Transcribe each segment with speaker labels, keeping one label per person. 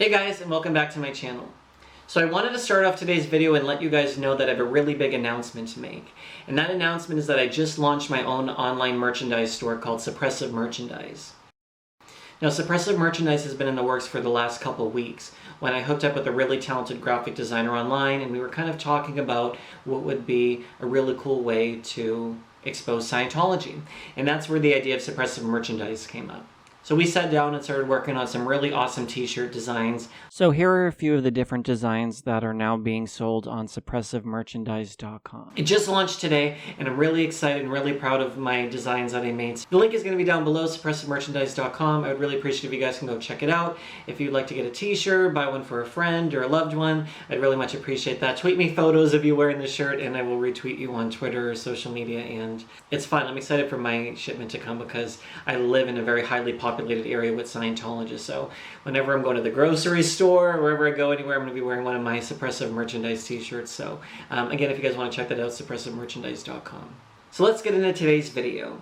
Speaker 1: Hey guys, and welcome back to my channel. So I wanted to start off today's video and let you guys know that I have a really big announcement to make. And that announcement is that I just launched my own online merchandise store called Suppressive Merchandise. Now, Suppressive Merchandise has been in the works for the last couple of weeks when I hooked up with a really talented graphic designer online, and we were kind of talking about what would be a really cool way to expose Scientology. And that's where the idea of Suppressive Merchandise came up. So we sat down and started working on some really awesome t-shirt designs. So here are a few of the different designs that are now being sold on suppressivemerchandise.com. It just launched today, and I'm really excited and really proud of my designs that I made. The link is going to be down below, suppressivemerchandise.com. I would really appreciate if you guys can go check it out. If you'd like to get a t-shirt, buy one for a friend or a loved one, I'd really much appreciate that. Tweet me photos of you wearing the shirt, and I will retweet you on Twitter or social media, and it's fun. I'm excited for my shipment to come because I live in a very highly populated area with Scientologists. So whenever I'm going to the grocery store or wherever I go anywhere, I'm going to be wearing one of my Suppressive Merchandise t-shirts. So again, if you guys want to check that out, suppressivemerchandise.com. So let's get into today's video.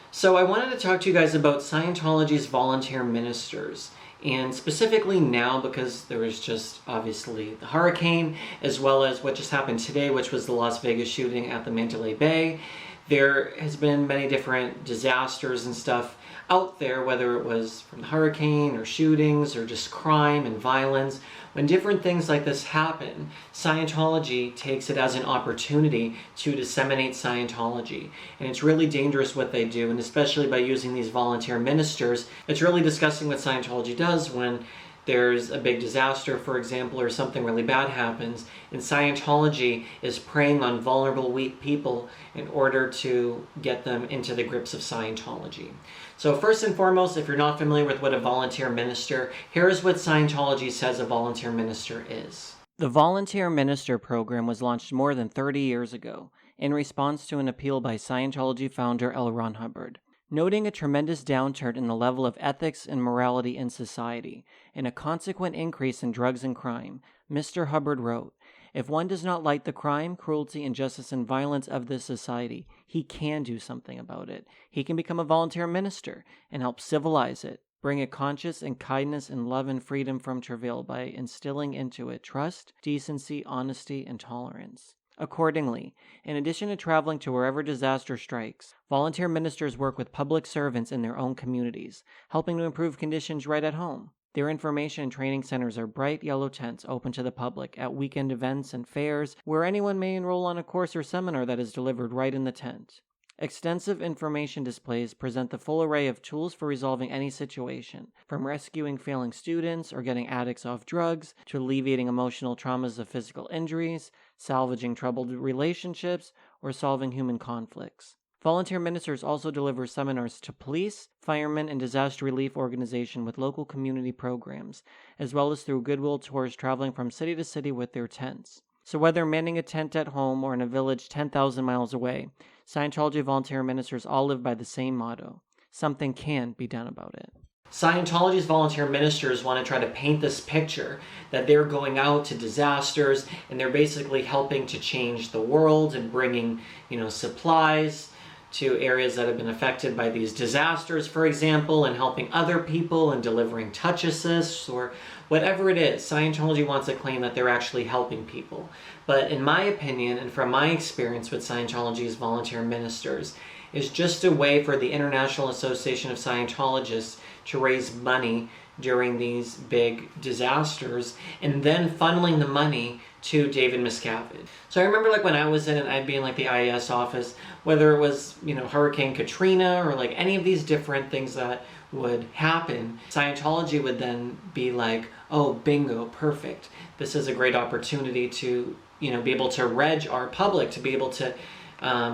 Speaker 1: So I wanted to talk to you guys about Scientology's volunteer ministers. And specifically now, because there was just obviously the hurricane, as well as what just happened today, which was the Las Vegas shooting at the Mandalay Bay. There has been many different disasters and stuff out there, whether it was from the hurricane or shootings or just crime and violence. When different things like this happen, Scientology takes it as an opportunity to disseminate Scientology. And it's really dangerous what they do, and especially by using these volunteer ministers. It's really disgusting what Scientology does when there's a big disaster, for example, or something really bad happens, and Scientology is preying on vulnerable, weak people in order to get them into the grips of Scientology. So first and foremost, if you're not familiar with what a volunteer minister, here's what Scientology says a volunteer minister is. The Volunteer Minister program was launched more than 30 years ago in response to an appeal by Scientology founder L. Ron Hubbard. Noting a tremendous downturn in the level of ethics and morality in society, and a consequent increase in drugs and crime, Mr. Hubbard wrote, "If one does not like the crime, cruelty, injustice, and violence of this society, he can do something about it. He can become a volunteer minister and help civilize it, bring it conscience and kindness and love and freedom from travail by instilling into it trust, decency, honesty, and tolerance." Accordingly, in addition to traveling to wherever disaster strikes, volunteer ministers work with public servants in their own communities, helping to improve conditions right at home. Their information and training centers are bright yellow tents open to the public at weekend events and fairs where anyone may enroll on a course or seminar that is delivered right in the tent. Extensive information displays present the full array of tools for resolving any situation, from rescuing failing students or getting addicts off drugs, to alleviating emotional traumas of physical injuries, salvaging troubled relationships, or solving human conflicts. Volunteer ministers also deliver seminars to police, firemen, and disaster relief organizations with local community programs, as well as through goodwill tours traveling from city to city with their tents. So whether manning a tent at home or in a village 10,000 miles away, Scientology volunteer ministers all live by the same motto: something can be done about it. Scientology's volunteer ministers want to try to paint this picture that they're going out to disasters and they're basically helping to change the world and bringing, supplies to areas that have been affected by these disasters, for example, and helping other people and delivering touch assists or whatever it is. Scientology wants to claim that they're actually helping people. But in my opinion, and from my experience with Scientology's volunteer ministers, is just a way for the International Association of Scientologists to raise money during these big disasters and then funneling the money to David Miscavige. So I remember when I was in it, I'd be in the IAS office, whether it was, Hurricane Katrina or any of these different things that would happen, Scientology would then be like, oh, bingo, perfect. This is a great opportunity to, be able to reg our public, to be able to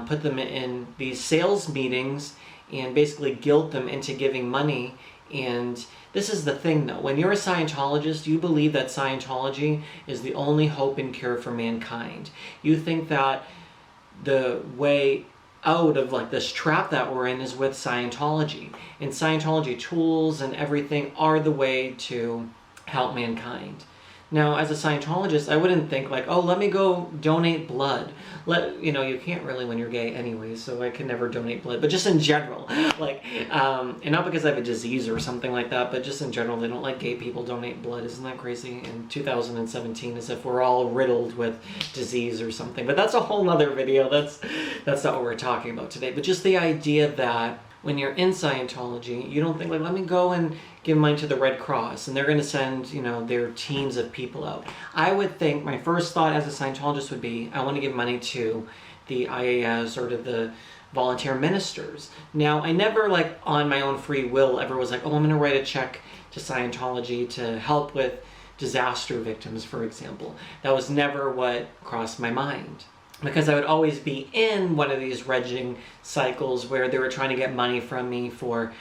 Speaker 1: put them in these sales meetings and basically guilt them into giving money. And this is the thing though, when you're a Scientologist, you believe that Scientology is the only hope and cure for mankind. You think that the way out of this trap that we're in is with Scientology. And Scientology tools and everything are the way to help mankind. Now, as a Scientologist, I wouldn't think like, oh, let me go donate blood. You can't really when you're gay anyway, so I can never donate blood. But just in general, like, and not because I have a disease or something like that, but just in general, they don't let gay people donate blood. Isn't that crazy? In 2017, as if we're all riddled with disease or something. But that's a whole nother video. That's not what we're talking about today. But just the idea that when you're in Scientology, you don't think like, let me go and give money to the Red Cross and they're going to send, their teams of people out. I would think my first thought as a Scientologist would be, I want to give money to the IAS or to the volunteer ministers. Now, I never like on my own free will ever was like, oh, I'm going to write a check to Scientology to help with disaster victims, for example. That was never what crossed my mind. Because I would always be in one of these dredging cycles where they were trying to get money from me for,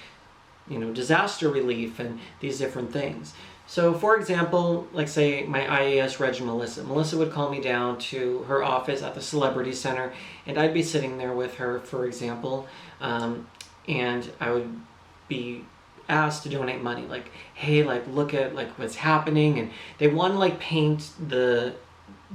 Speaker 1: disaster relief and these different things. So, for example, like say my IAS reg Melissa. Melissa would call me down to her office at the Celebrity Center, and I'd be sitting there with her, for example, and I would be asked to donate money. Like, hey, like look at like what's happening, and they want to like paint the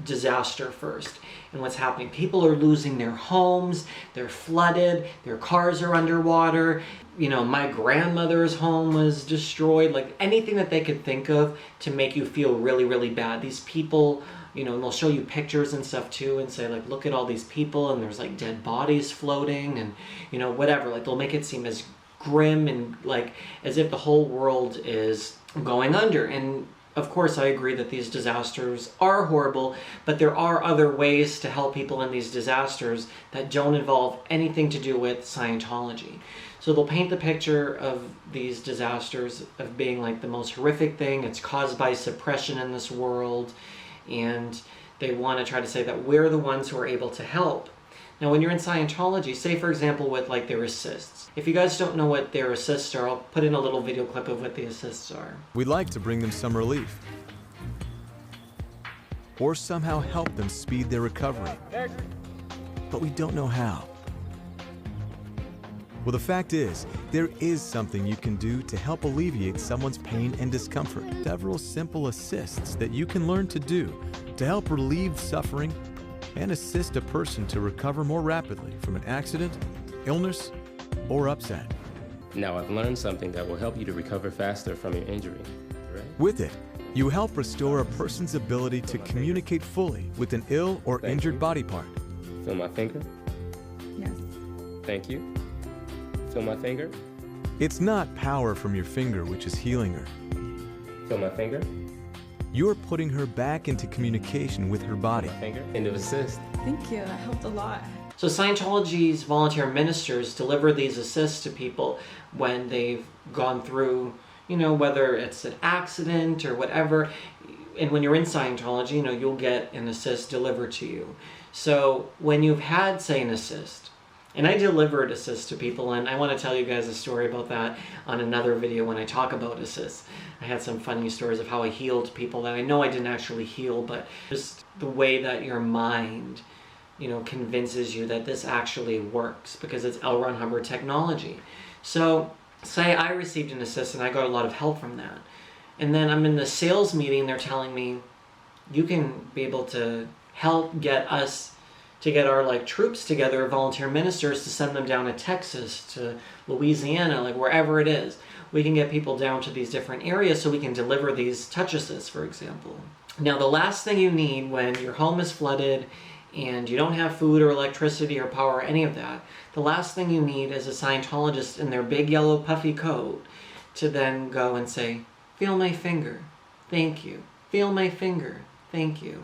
Speaker 1: disaster first and what's happening. People are losing their homes, they're flooded, their cars are underwater, my grandmother's home was destroyed, like anything that they could think of to make you feel really, really bad. These people, and they'll show you pictures and stuff too and say like, look at all these people and there's like dead bodies floating and whatever, like they'll make it seem as grim and like as if the whole world is going under. And of course, I agree that these disasters are horrible, but there are other ways to help people in these disasters that don't involve anything to do with Scientology. So they'll paint the picture of these disasters of being like the most horrific thing. It's caused by suppression in this world, and they want to try to say that we're the ones who are able to help. Now, when you're in Scientology, say for example with like their assists. If you guys don't know what their assists are, I'll put in a little video clip of what the assists are.
Speaker 2: We'd like to bring them some relief, or somehow help them speed their recovery, but we don't know how. Well, the fact is, there is something you can do to help alleviate someone's pain and discomfort. Several simple assists that you can learn to do to help relieve suffering and assist a person to recover more rapidly from an accident, illness, or upset.
Speaker 3: Now I've learned something that will help you to recover faster from your injury, right?
Speaker 2: With it, you help restore a person's ability to communicate fully with an ill or injured body part.
Speaker 3: Feel my finger?
Speaker 4: Yes.
Speaker 3: Thank you. Feel my finger?
Speaker 2: It's not power from your finger which is healing her.
Speaker 3: Feel my finger?
Speaker 2: You're putting her back into communication with her body.
Speaker 3: Finger? End of assist.
Speaker 4: Thank you. That helped a lot.
Speaker 1: So Scientology's volunteer ministers deliver these assists to people when they've gone through, whether it's an accident or whatever. And when you're in Scientology, you'll get an assist delivered to you. So when you've had, say, an assist, and I delivered assists to people, and I want to tell you guys a story about that on another video when I talk about assists. I had some funny stories of how I healed people that I know I didn't actually heal, but just the way that your mind, convinces you that this actually works because it's L. Ron Hubbard technology. So say I received an assist and I got a lot of help from that. And then I'm in the sales meeting, they're telling me, you can be able to help get us to get our like troops together, volunteer ministers, to send them down to Texas, to Louisiana, like wherever it is. We can get people down to these different areas so we can deliver these touch assists, for example. Now, the last thing you need when your home is flooded and you don't have food or electricity or power or any of that, the last thing you need is a Scientologist in their big yellow puffy coat to then go and say, feel my finger, thank you. Feel my finger, thank you.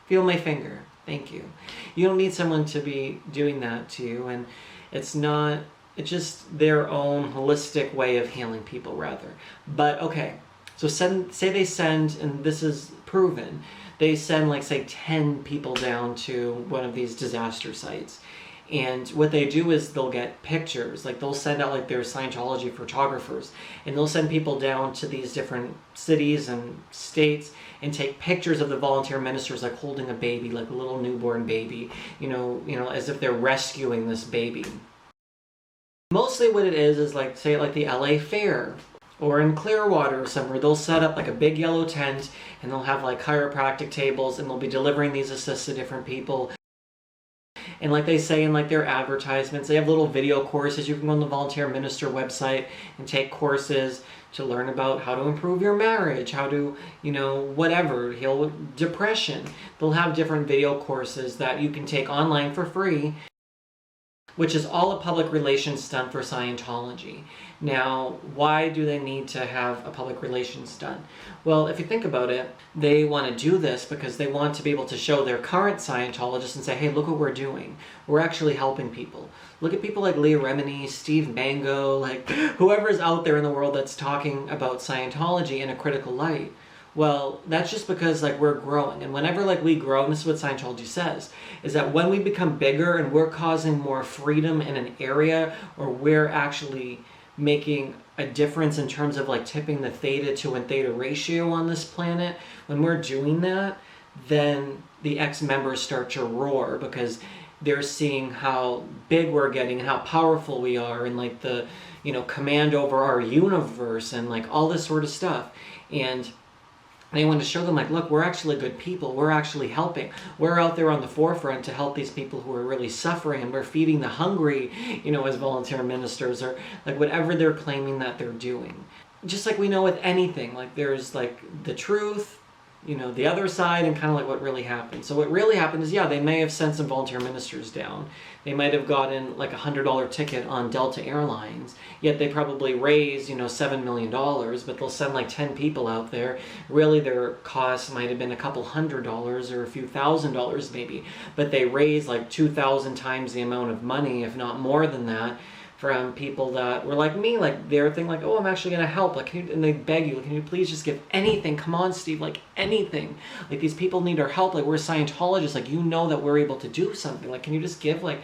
Speaker 1: Feel my finger, thank you. You don't need someone to be doing that to you, and it's just their own holistic way of healing people, rather. But okay, so say they send, and this is proven, they send like say 10 people down to one of these disaster sites. And what they do is they'll get pictures, like they'll send out like their Scientology photographers, and they'll send people down to these different cities and states and take pictures of the volunteer ministers like holding a baby, like a little newborn baby, as if they're rescuing this baby. Mostly what it is like, say like the LA Fair Or in Clearwater or somewhere, they'll set up like a big yellow tent and they'll have like chiropractic tables and they'll be delivering these assists to different people. And like they say in like their advertisements, they have little video courses. You can go on the Volunteer Minister website and take courses to learn about how to improve your marriage, how to, whatever, heal depression. They'll have different video courses that you can take online for free, which is all a public relations stunt for Scientology. Now, why do they need to have a public relations stunt? Well, if you think about it, they want to do this because they want to be able to show their current Scientologists and say, hey, look what we're doing. We're actually helping people. Look at people like Leah Remini, Steve Mango, like whoever's out there in the world that's talking about Scientology in a critical light. Well, that's just because like we're growing, and whenever like we grow, and this is what Scientology says, is that when we become bigger and we're causing more freedom in an area, or we're actually making a difference in terms of like tipping the theta to and theta ratio on this planet, when we're doing that, then the ex-members start to roar because they're seeing how big we're getting and how powerful we are, and like the command over our universe and like all this sort of stuff. And they want to show them like, look, we're actually good people. We're actually helping. We're out there on the forefront to help these people who are really suffering, and we're feeding the hungry, as volunteer ministers, or like whatever they're claiming that they're doing. Just like we know with anything, like there's like the truth, the other side, and kind of like what really happened. So what really happened is, yeah, they may have sent some volunteer ministers down. They might have gotten like $100 ticket on Delta Airlines, yet they probably raised, $7 million, but they'll send like 10 people out there. Really their cost might have been a couple $100 or a few $1,000 maybe, but they raised like 2,000 times the amount of money, if not more than that, from people that were like me, like they're thinking like, oh, I'm actually going to help. Like, and they beg you, can you please just give anything? Come on, Steve, like anything. Like these people need our help. Like we're Scientologists. Like, that we're able to do something. Like, can you just give like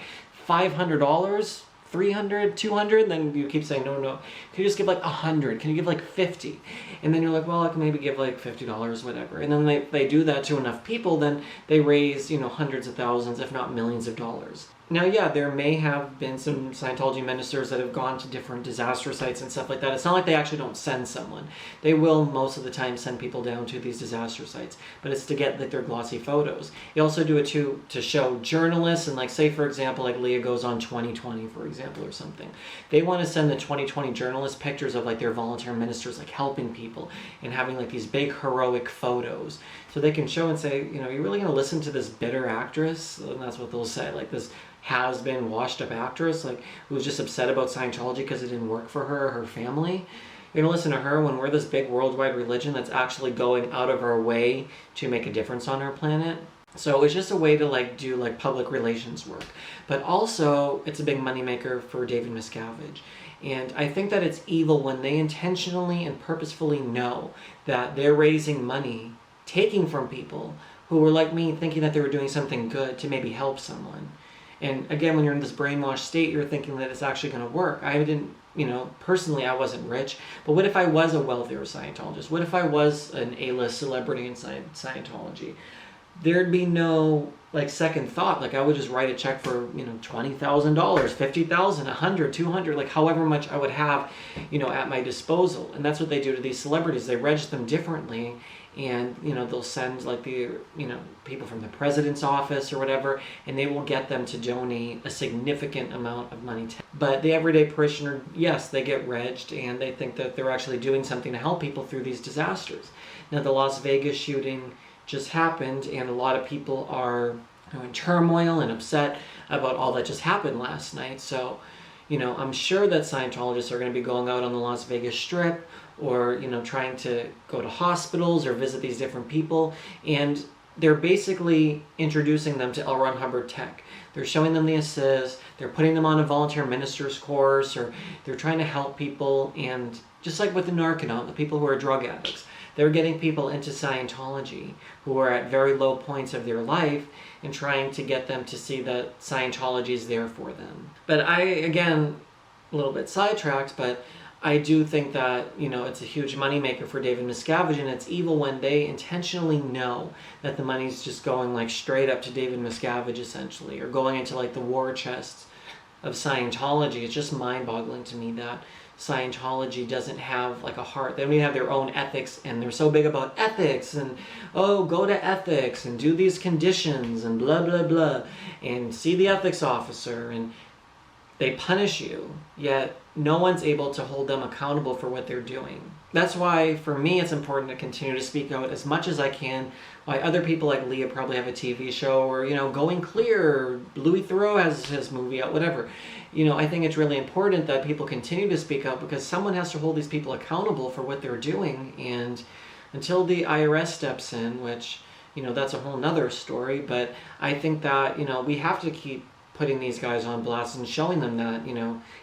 Speaker 1: $500, 300, 200? Then you keep saying, no. Can you just give like 100? Can you give like 50? And then you're like, well, I can maybe give like $50, whatever. And then they do that to enough people, then they raise, hundreds of thousands, if not millions of dollars. Now, yeah, there may have been some Scientology ministers that have gone to different disaster sites and stuff like that. It's not like they actually don't send someone. They will most of the time send people down to these disaster sites, but it's to get like their glossy photos. They also do it to show journalists, and like say for example, like Leah goes on 2020, for example, or something. They want to send the 2020 journalists pictures of like their volunteer ministers like helping people and having like these big heroic photos. So they can show and say, you're really going to listen to this bitter actress? And that's what they'll say, like this has-been washed-up actress, like who's just upset about Scientology because it didn't work for her or her family. You're going to listen to her when we're this big worldwide religion that's actually going out of our way to make a difference on our planet? So it's just a way to like do like public relations work. But also, it's a big moneymaker for David Miscavige. And I think that it's evil when they intentionally and purposefully know that they're raising money, taking from people who were like me, thinking that they were doing something good to maybe help someone. And again, when you're in this brainwashed state, you're thinking that it's actually going to work. I didn't, personally, I wasn't rich. But what if I was a wealthier Scientologist? What if I was an A-list celebrity in Scientology? There'd be no like second thought. Like I would just write a check for, $20,000, $50,000, $100, $200, like however much I would have, at my disposal. And that's what they do to these celebrities. They reg them differently. And, they'll send like the, people from the president's office or whatever, and they will get them to donate a significant amount of money. But the everyday parishioner, yes, they get regged, and they think that they're actually doing something to help people through these disasters. Now, the Las Vegas shooting just happened, and a lot of people are in turmoil and upset about all that just happened last night. So, I'm sure that Scientologists are going to be going out on the Las Vegas Strip, or trying to go to hospitals or visit these different people, and they're basically introducing them to L. Ron Hubbard tech. They're showing them the assist, they're putting them on a volunteer minister's course, or they're trying to help people. And just like with the Narconon, the people who are drug addicts, they're getting people into Scientology who are at very low points of their life and trying to get them to see that Scientology is there for them. But again, a little bit sidetracked, but I do think that, it's a huge moneymaker for David Miscavige, and it's evil when they intentionally know that the money's just going like straight up to David Miscavige essentially, or going into like the war chests of Scientology. It's just mind-boggling to me that Scientology doesn't have like a heart. They don't even have their own ethics, and they're so big about ethics and, oh, go to ethics and do these conditions and blah, blah, blah, and see the ethics officer, and they punish you, yet no one's able to hold them accountable for what they're doing. That's why, for me, it's important to continue to speak out as much as I can. Why other people like Leah probably have a TV show, or, Going Clear, Louis Theroux has his movie out, whatever. I think it's really important that people continue to speak out, because someone has to hold these people accountable for what they're doing. And until the IRS steps in, which, that's a whole nother story, but I think that, we have to keep putting these guys on blast and showing them that,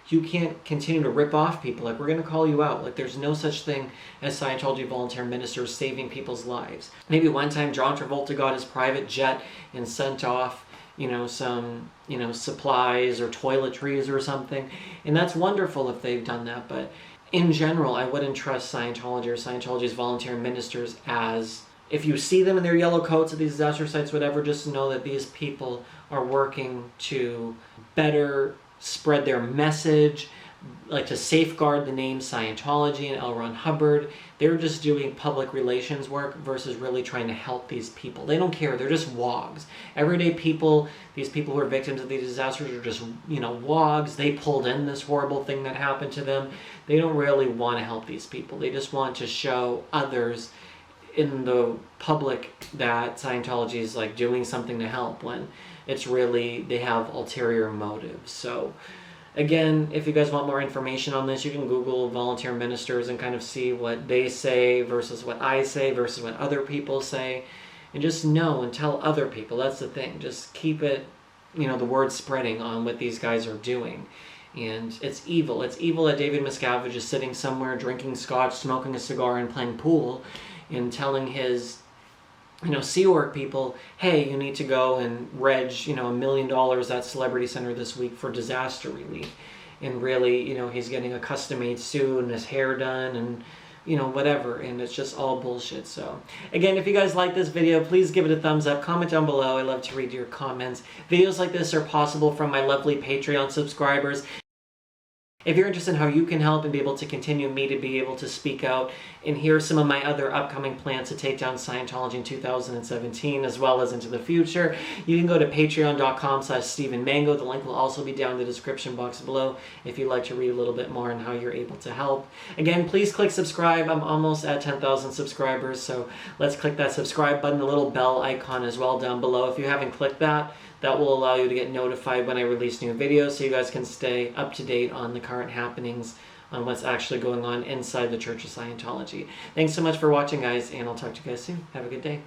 Speaker 1: you can't continue to rip off people. Like, we're going to call you out. Like, there's no such thing as Scientology volunteer ministers saving people's lives. Maybe one time John Travolta got his private jet and sent off, some, supplies or toiletries or something. And that's wonderful if they've done that. But in general, I wouldn't trust Scientology or Scientology's volunteer ministers as... If you see them in their yellow coats at these disaster sites, whatever, just know that these people are working to better spread their message, like to safeguard the name Scientology and L. Ron Hubbard. They're just doing public relations work versus really trying to help these people. They don't care. They're just wogs. Everyday people, these people who are victims of these disasters are just, wogs. They pulled in this horrible thing that happened to them. They don't really want to help these people. They just want to show others in the public that Scientology is like doing something to help, when it's really, they have ulterior motives. So again, if you guys want more information on this, you can Google volunteer ministers and kind of see what they say versus what I say versus what other people say, and just know and tell other people. That's the thing. Just keep it, the word spreading on what these guys are doing. And it's evil. It's evil that David Miscavige is sitting somewhere drinking scotch, smoking a cigar, and playing pool, and telling his, Sea Org people, hey, you need to go and reg, $1 million at Celebrity Center this week for disaster relief. And really, he's getting a custom-made suit and his hair done and, whatever. And it's just all bullshit. So, again, if you guys like this video, please give it a thumbs up. Comment down below. I love to read your comments. Videos like this are possible from my lovely Patreon subscribers. If you're interested in how you can help and be able to continue me to be able to speak out and hear some of my other upcoming plans to take down Scientology in 2017 as well as into the future, you can go to patreon.com/StephenMango. The link will also be down in the description box below if you'd like to read a little bit more on how you're able to help. Again, please click subscribe. I'm almost at 10,000 subscribers, so let's click that subscribe button, the little bell icon as well down below. If you haven't clicked that, that will allow you to get notified when I release new videos, so you guys can stay up to date on the current happenings, on what's actually going on inside the Church of Scientology. Thanks so much for watching, guys, and I'll talk to you guys soon. Have a good day.